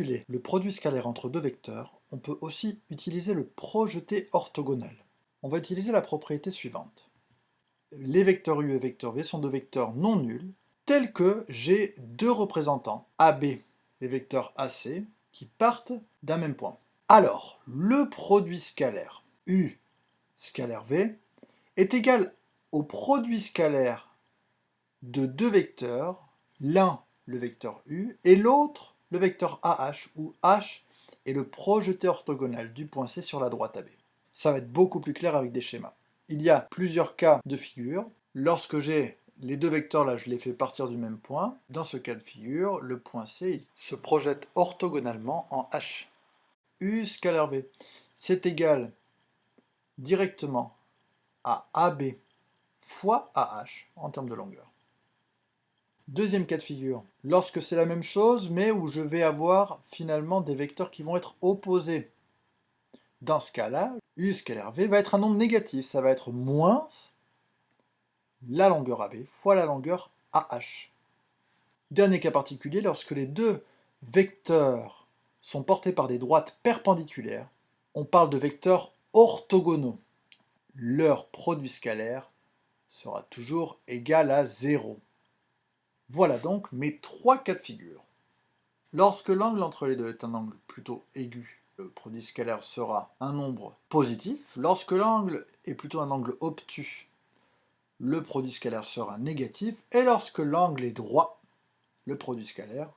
calculer le produit scalaire entre deux vecteurs, on peut aussi utiliser le projeté orthogonal. On va utiliser la propriété suivante. Les vecteurs u et vecteur v sont deux vecteurs non nuls, tels que j'ai deux représentants, AB et vecteurs AC, qui partent d'un même point. Alors, le produit scalaire u scalaire v est égal au produit scalaire de deux vecteurs, l'un le vecteur u et l'autre le vecteur AH, où H est le projeté orthogonal du point C sur la droite AB. Ça va être beaucoup plus clair avec des schémas. Il y a plusieurs cas de figure. Lorsque j'ai les deux vecteurs là, je les fais partir du même point. Dans ce cas de figure, le point C il se projette orthogonalement en H. U scalaire V, c'est égal directement à AB fois AH en termes de longueur. Deuxième cas de figure, lorsque c'est la même chose, mais où je vais avoir finalement des vecteurs qui vont être opposés. Dans ce cas-là, U scalaire V va être un nombre négatif, ça va être moins la longueur AB fois la longueur AH. Dernier cas particulier, lorsque les deux vecteurs sont portés par des droites perpendiculaires, on parle de vecteurs orthogonaux. Leur produit scalaire sera toujours égal à 0. Voilà donc mes trois cas de figure. Lorsque l'angle entre les deux est un angle plutôt aigu, le produit scalaire sera un nombre positif. Lorsque l'angle est plutôt un angle obtus, le produit scalaire sera négatif. Et lorsque l'angle est droit, le produit scalaire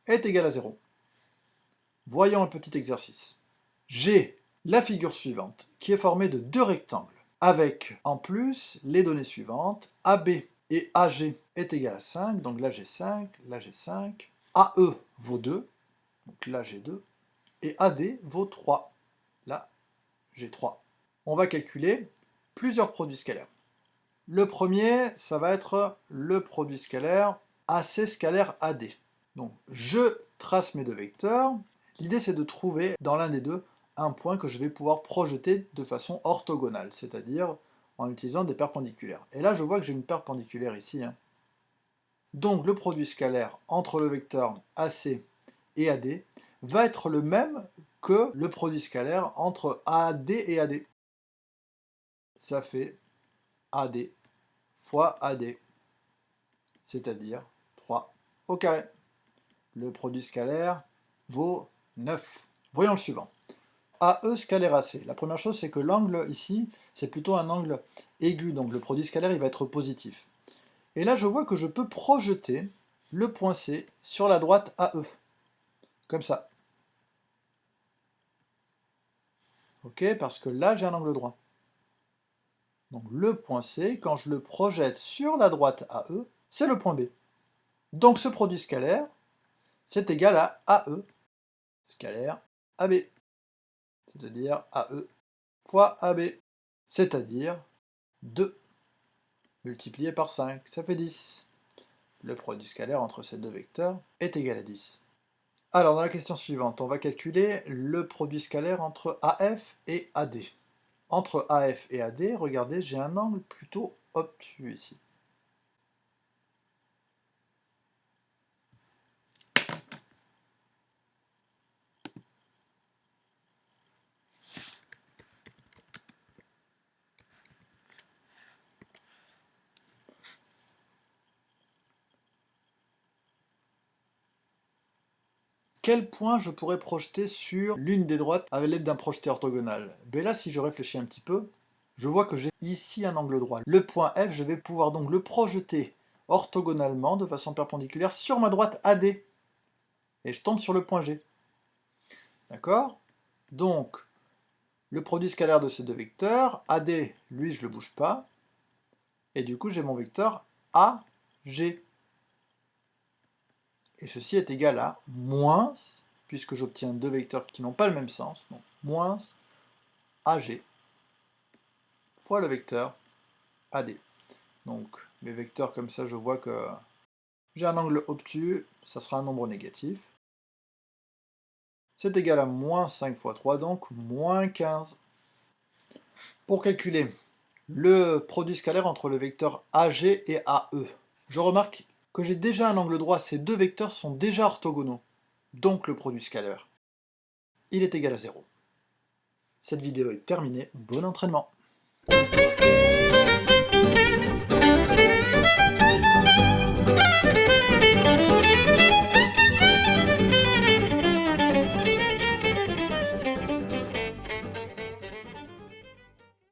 est égal à 0. Voyons un petit exercice. J'ai la figure suivante qui est formée de deux rectangles, avec en plus les données suivantes. AB et AG est égal à 5, donc là j'ai 5, là j'ai 5. AE vaut 2, donc là j'ai 2. Et AD vaut 3, là j'ai 3. On va calculer plusieurs produits scalaires. Le premier, ça va être le produit scalaire AC scalaire AD. Donc je trace mes deux vecteurs. L'idée c'est de trouver dans l'un des deux un point que je vais pouvoir projeter de façon orthogonale, c'est-à-dire en utilisant des perpendiculaires. Et là je vois que j'ai une perpendiculaire ici. Donc le produit scalaire entre le vecteur AC et AD va être le même que le produit scalaire entre AD et AD. Ça fait AD fois AD, c'est-à-dire 3 au carré. Le produit scalaire vaut 9. Voyons le suivant. AE scalaire AC. La première chose, c'est que l'angle ici, c'est plutôt un angle aigu, donc le produit scalaire il va être positif. Et là, je vois que je peux projeter le point C sur la droite AE, comme ça. Ok, parce que là, j'ai un angle droit. Donc le point C, quand je le projette sur la droite AE, c'est le point B. Donc ce produit scalaire, c'est égal à AE scalaire AB, c'est-à-dire AE fois AB, c'est-à-dire 2 multiplié par 5, ça fait 10. Le produit scalaire entre ces deux vecteurs est égal à 10. Alors dans la question suivante, on va calculer le produit scalaire entre AF et AD. Entre AF et AD, regardez, j'ai un angle plutôt obtus ici. Quel point je pourrais projeter sur l'une des droites avec l'aide d'un projeté orthogonal? Ben là, si je réfléchis un petit peu, je vois que j'ai ici un angle droit. Le point F, je vais pouvoir donc le projeter orthogonalement, de façon perpendiculaire, sur ma droite AD. Et je tombe sur le point G. D'accord? Donc, le produit scalaire de ces deux vecteurs, AD, lui, je ne le bouge pas. Et du coup, j'ai mon vecteur AG. Et ceci est égal à moins, puisque j'obtiens deux vecteurs qui n'ont pas le même sens, donc moins AG fois le vecteur AD. Donc les vecteurs comme ça, je vois que j'ai un angle obtus, ça sera un nombre négatif. C'est égal à moins 5 fois 3, donc moins 15. Pour calculer le produit scalaire entre le vecteur AG et AE, je remarque que j'ai déjà un angle droit, ces deux vecteurs sont déjà orthogonaux. donc le produit scalaire, il est égal à 0. Cette vidéo est terminée, bon entraînement!